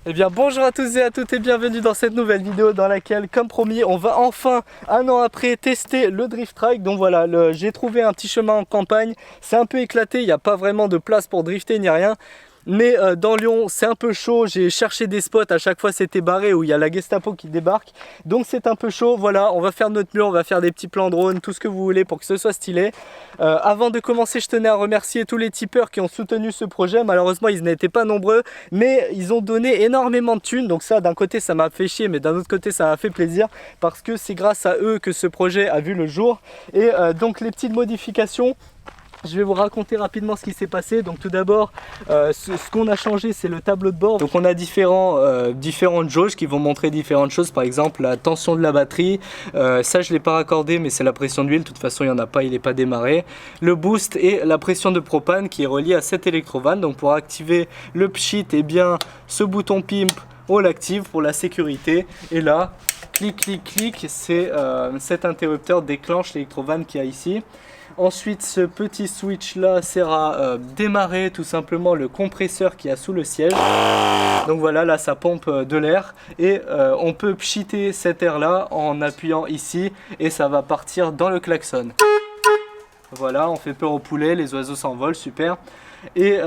Eh bien bonjour à tous et à toutes et bienvenue dans cette nouvelle vidéo dans laquelle, comme promis, on va enfin, un an après, tester le drift trike. Donc voilà, j'ai trouvé un petit chemin en campagne, c'est un peu éclaté, il n'y a pas vraiment de place pour drifter ni rien. Mais dans Lyon c'est un peu chaud, j'ai cherché des spots, à chaque fois c'était barré où il y a la Gestapo qui débarque. Donc c'est un peu chaud, voilà, on va faire notre mur, on va faire des petits plans drone, tout ce que vous voulez pour que ce soit stylé. Avant de commencer, je tenais à remercier tous les tipeurs qui ont soutenu ce projet. Malheureusement ils n'étaient pas nombreux, mais ils ont donné énormément de thunes. Donc ça, d'un côté ça m'a fait chier, mais d'un autre côté ça m'a fait plaisir, parce que c'est grâce à eux que ce projet a vu le jour. Et donc les petites modifications, je vais vous raconter rapidement ce qui s'est passé. Donc tout d'abord, ce qu'on a changé, c'est le tableau de bord. Donc on a différentes jauges qui vont montrer différentes choses. Par exemple la tension de la batterie, ça je ne l'ai pas raccordé, mais c'est la pression d'huile. De toute façon il n'y en a pas, il n'est pas démarré. Le boost et la pression de propane qui est reliée à cet électrovanne. Donc pour activer le pchit, et bien ce bouton pimp, on l'active pour la sécurité. Et là, clic clic clic, c'est cet interrupteur déclenche l'électrovanne qu'il y a ici. Ensuite, ce petit switch là sert à démarrer tout simplement le compresseur qui a sous le siège. Donc voilà, là ça pompe de l'air et on peut pchiter cet air là en appuyant ici et ça va partir dans le klaxon. Voilà, on fait peur aux poulets, les oiseaux s'envolent, super. Et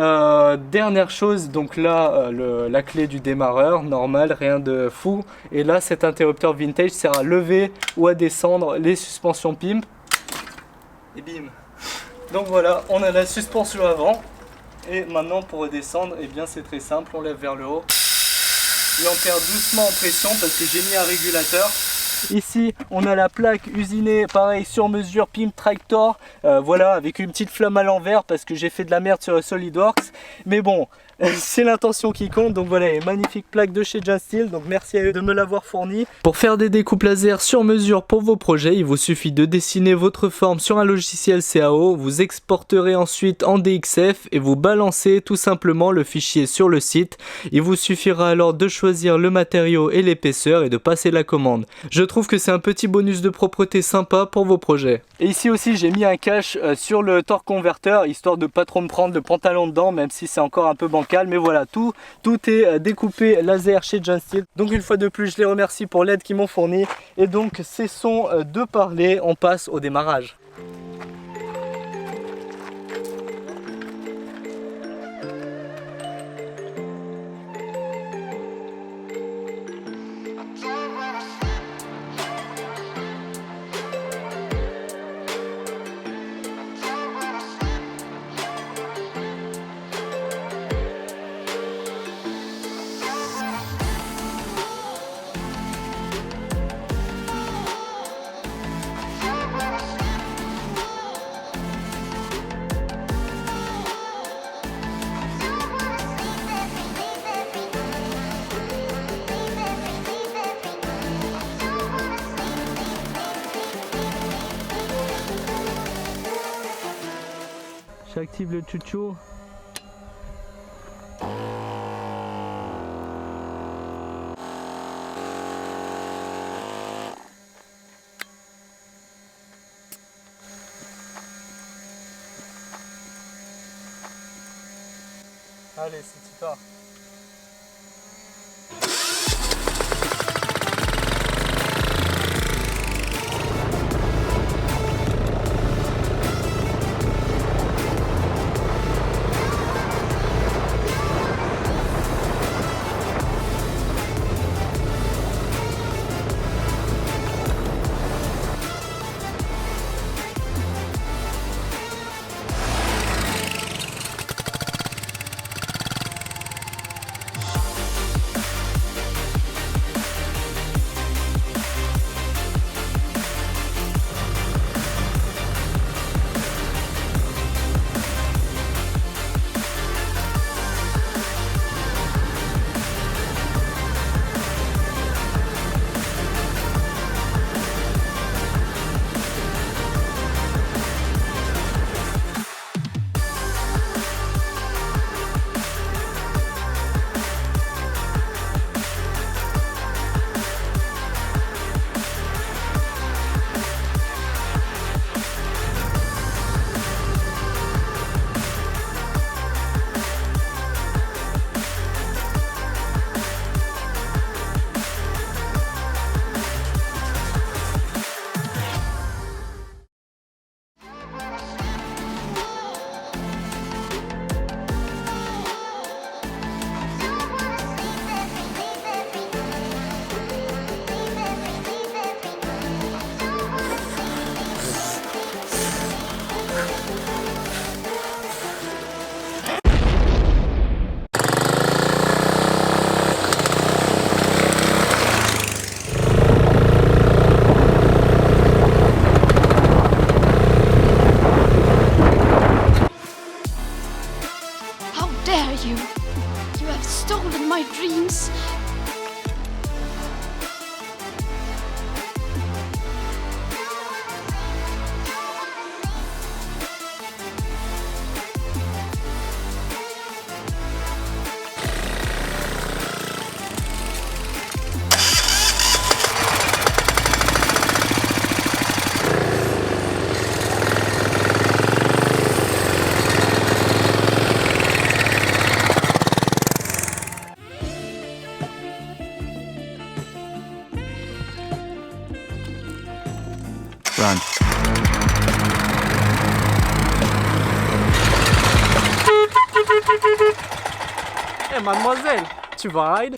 dernière chose, donc là la clé du démarreur, normal, rien de fou. Et là cet interrupteur vintage sert à lever ou à descendre les suspensions pimp. Et bim. Donc voilà, on a la suspension avant. Et maintenant pour redescendre, eh bien c'est très simple, on lève vers le haut. Et on perd doucement en pression parce que j'ai mis un régulateur. Ici on a la plaque usinée, pareil sur mesure, Pimp Tractor. Voilà, avec une petite flamme à l'envers parce que j'ai fait de la merde sur SolidWorks. Mais bon, c'est l'intention qui compte. Donc voilà, une magnifique plaque de chez Just Steel. Donc merci à eux de me l'avoir fourni. Pour faire des découpes laser sur mesure pour vos projets, il vous suffit de dessiner votre forme sur un logiciel CAO. Vous exporterez ensuite en DXF et vous balancez tout simplement le fichier sur le site. Il vous suffira alors de choisir le matériau et l'épaisseur et de passer la commande. Je trouve que c'est un petit bonus de propreté sympa pour vos projets. Et ici aussi j'ai mis un cache sur le torque converteur, histoire de pas trop me prendre de pantalon dedans, même si c'est encore un peu bancal. Mais voilà, tout est découpé laser chez Just Steel. Donc une fois de plus, je les remercie pour l'aide qu'ils m'ont fournie. Et donc cessons de parler, on passe au démarrage. J'active le chucho. Allez, c'est super. Run. Eh mademoiselle, tu vas ride?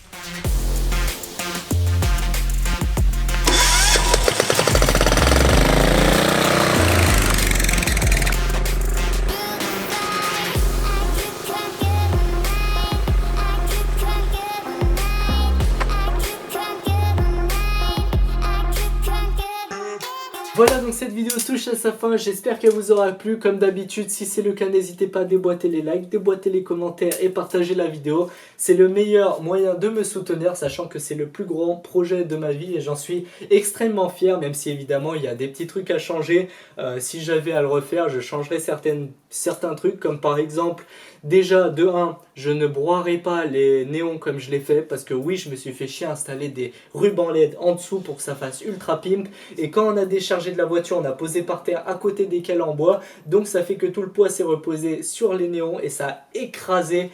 Voilà, donc cette vidéo touche à sa fin, j'espère qu'elle vous aura plu. Comme d'habitude, si c'est le cas, n'hésitez pas à déboîter les likes, déboîter les commentaires et partager la vidéo. C'est le meilleur moyen de me soutenir, sachant que c'est le plus grand projet de ma vie et j'en suis extrêmement fier, même si évidemment il y a des petits trucs à changer. Si j'avais à le refaire, je changerais certains trucs, comme par exemple, déjà de 1, je ne broierai pas les néons comme je l'ai fait, parce que oui, je me suis fait chier à installer des rubans LED en dessous pour que ça fasse ultra pimp. Et quand on a déchargé de la voiture, on a posé par terre à côté des cales en bois, donc ça fait que tout le poids s'est reposé sur les néons et ça a écrasé,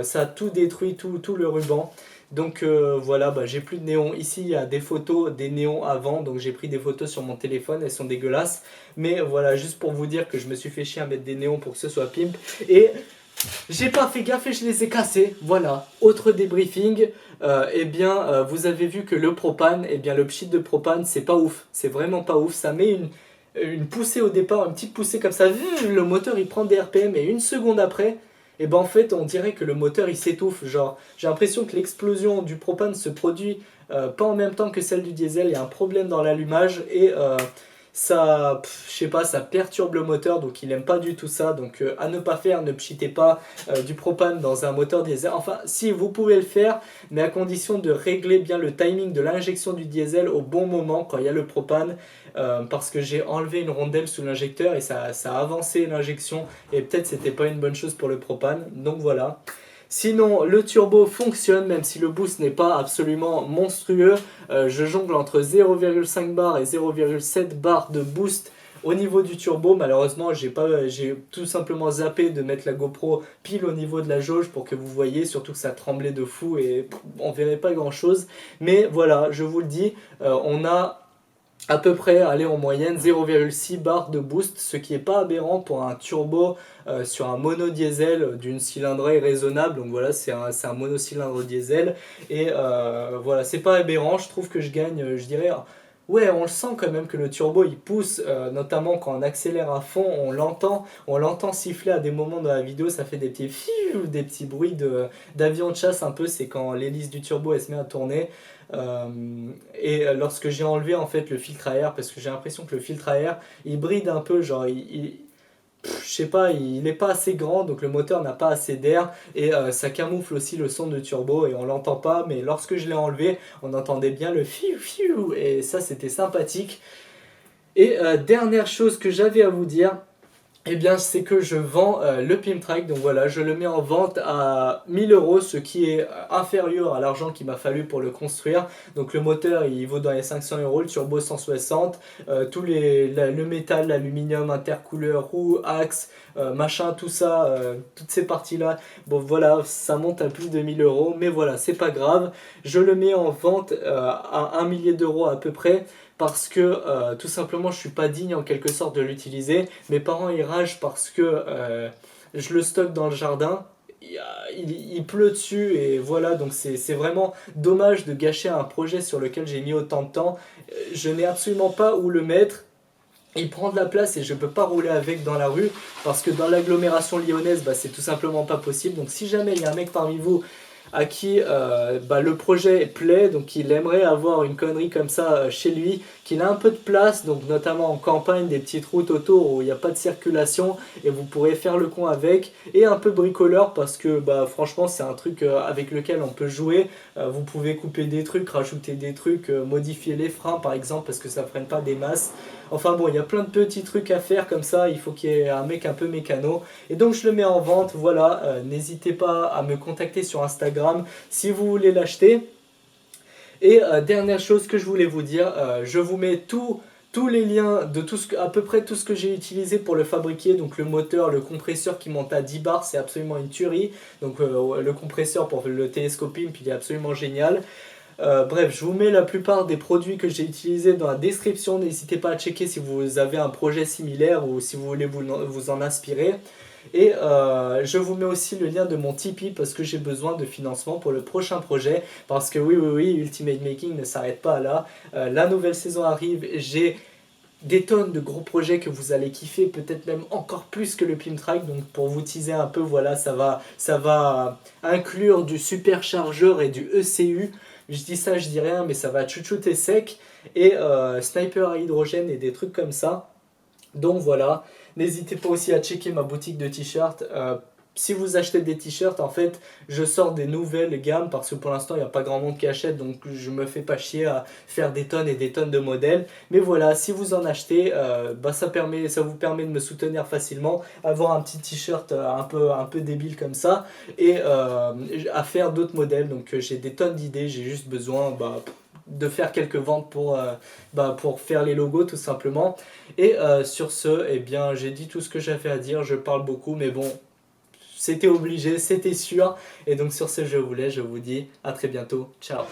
ça a tout détruit, tout le ruban. Donc voilà, j'ai plus de néons. Ici il y a des photos des néons avant, donc j'ai pris des photos sur mon téléphone, elles sont dégueulasses. Mais voilà, juste pour vous dire que je me suis fait chier à mettre des néons pour que ce soit pimp. Et j'ai pas fait gaffe et je les ai cassés. Voilà, autre débriefing. Vous avez vu que le propane, le pchit de propane, c'est pas ouf. C'est vraiment pas ouf. Ça met une poussée au départ, une petite poussée comme ça. Le moteur il prend des RPM et une seconde après, en fait, on dirait que le moteur il s'étouffe. Genre, j'ai l'impression que l'explosion du propane se produit pas en même temps que celle du diesel. Il y a un problème dans l'allumage et ça, je sais pas, ça perturbe le moteur, donc il aime pas du tout ça. Donc à ne pas faire, ne pchitez pas du propane dans un moteur diesel. Enfin, si vous pouvez le faire, mais à condition de régler bien le timing de l'injection du diesel au bon moment quand il y a le propane. Parce que j'ai enlevé une rondelle sous l'injecteur et ça a avancé l'injection et peut-être c'était pas une bonne chose pour le propane. Donc voilà. Sinon, le turbo fonctionne, même si le boost n'est pas absolument monstrueux. Je jongle entre 0,5 bar et 0,7 bar de boost au niveau du turbo. Malheureusement, j'ai tout simplement zappé de mettre la GoPro pile au niveau de la jauge pour que vous voyez, surtout que ça tremblait de fou et on verrait pas grand chose. Mais voilà, je vous le dis, on a à peu près, allez, en moyenne 0,6 bar de boost, ce qui n'est pas aberrant pour un turbo sur un monodiesel d'une cylindrée raisonnable. Donc voilà, c'est un monocylindre diesel et voilà, c'est pas aberrant. Je trouve que je gagne, je dirais, ouais, on le sent quand même que le turbo il pousse, notamment quand on accélère à fond, on l'entend siffler à des moments dans la vidéo, ça fait des petits fiou, des petits bruits d'avion de chasse un peu, c'est quand l'hélice du turbo elle se met à tourner. Lorsque j'ai enlevé en fait le filtre à air, parce que j'ai l'impression que le filtre à air il bride un peu, genre je sais pas, il n'est pas assez grand, donc le moteur n'a pas assez d'air et ça camoufle aussi le son de turbo et on l'entend pas, mais lorsque je l'ai enlevé on entendait bien le fiou fiou et ça c'était sympathique. Et dernière chose que j'avais à vous dire, c'est que je vends le Pimptrike. Donc voilà, je le mets en vente à 1000 €, ce qui est inférieur à l'argent qu'il m'a fallu pour le construire. Donc le moteur il vaut dans les 500 €, le turbo 160, le métal, l'aluminium, intercouleur, roue, axe, machin, tout ça, toutes ces parties là, bon voilà, ça monte à plus de 1000 €, mais voilà, c'est pas grave. Je le mets en vente à 1 millier d'euros à peu près, parce que tout simplement je suis pas digne en quelque sorte de l'utiliser. Mes parents ils ragent parce que je le stocke dans le jardin, il pleut dessus et voilà, donc c'est vraiment dommage de gâcher un projet sur lequel j'ai mis autant de temps. Je n'ai absolument pas où le mettre. Il prend de la place et je ne peux pas rouler avec dans la rue parce que dans l'agglomération lyonnaise c'est tout simplement pas possible. Donc si jamais il y a un mec parmi vous à qui le projet plaît, donc il aimerait avoir une connerie comme ça chez lui, qu'il a un peu de place, donc notamment en campagne, des petites routes autour où il n'y a pas de circulation et vous pourrez faire le con avec, et un peu bricoleur parce que franchement c'est un truc avec lequel on peut jouer. Vous pouvez couper des trucs, rajouter des trucs, modifier les freins par exemple parce que ça freine pas des masses. Enfin bon, il y a plein de petits trucs à faire comme ça, il faut qu'il y ait un mec un peu mécano. Et donc je le mets en vente, voilà, n'hésitez pas à me contacter sur Instagram si vous voulez l'acheter. Et dernière chose que je voulais vous dire, je vous mets tous les liens de à peu près tout ce que j'ai utilisé pour le fabriquer. Donc le moteur, le compresseur qui monte à 10 bars, c'est absolument une tuerie. Donc le compresseur pour le télescope Pimp, il est absolument génial. Bref, je vous mets la plupart des produits que j'ai utilisés dans la description. N'hésitez pas à checker si vous avez un projet similaire ou si vous voulez vous en inspirer. Et je vous mets aussi le lien de mon Tipeee parce que j'ai besoin de financement pour le prochain projet. Parce que oui, Ultimate Making ne s'arrête pas là. La nouvelle saison arrive. J'ai des tonnes de gros projets que vous allez kiffer, peut-être même encore plus que le Pimtrack. Donc pour vous teaser un peu, voilà, ça va inclure du superchargeur et du ECU. Je dis ça, je dis rien, mais ça va chouchouter sec. Et sniper à hydrogène et des trucs comme ça. Donc voilà, n'hésitez pas aussi à checker ma boutique de t-shirts. Si vous achetez des t-shirts, en fait, je sors des nouvelles gammes parce que pour l'instant, il n'y a pas grand monde qui achète, donc je me fais pas chier à faire des tonnes et des tonnes de modèles. Mais voilà, si vous en achetez, ça vous permet de me soutenir facilement, avoir un petit t-shirt un peu débile comme ça, et à faire d'autres modèles. Donc j'ai des tonnes d'idées, j'ai juste besoin de faire quelques ventes pour faire les logos tout simplement. Et sur ce, eh bien, j'ai dit tout ce que j'avais à dire, je parle beaucoup, mais bon, c'était obligé, c'était sûr. Et donc sur ce, je vous laisse, je vous dis à très bientôt, ciao.